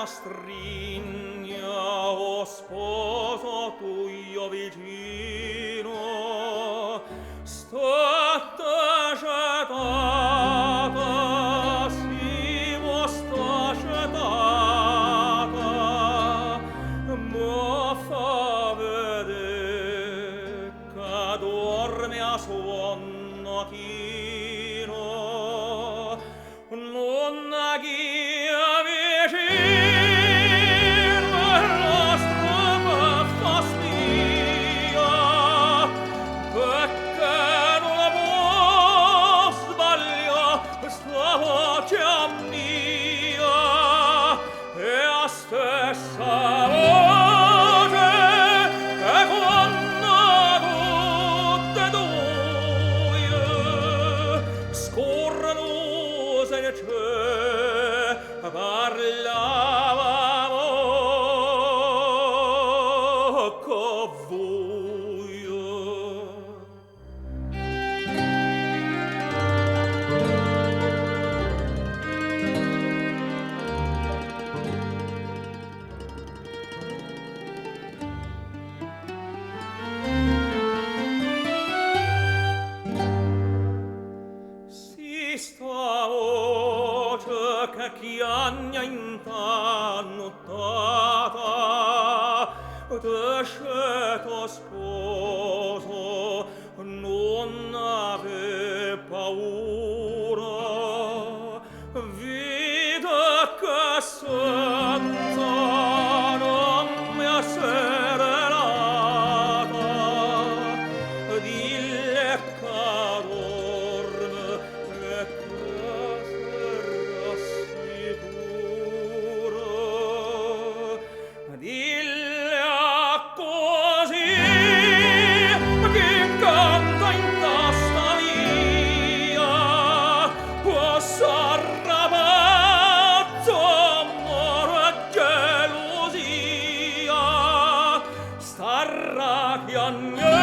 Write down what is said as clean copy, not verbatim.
strigna, o sposo tuo vicino, stata cetata, si vostra cetata, ma fa vedere che dorme a sonno chino, non a chi vicino il nostro beffa spia, perché non può sbagliare sta voce mia, e a stessa voce che quando tutte due scorrono se ne c'è, parlavamo con voi. Si sta voce che chiagna intannottata, desceto sposo non ave paura, vita che senza non mi ha serenata, dille che dorme e che si rassicura, dille così che canta in testa mia, possa rapazzo amore e gelosia, starà piagnendo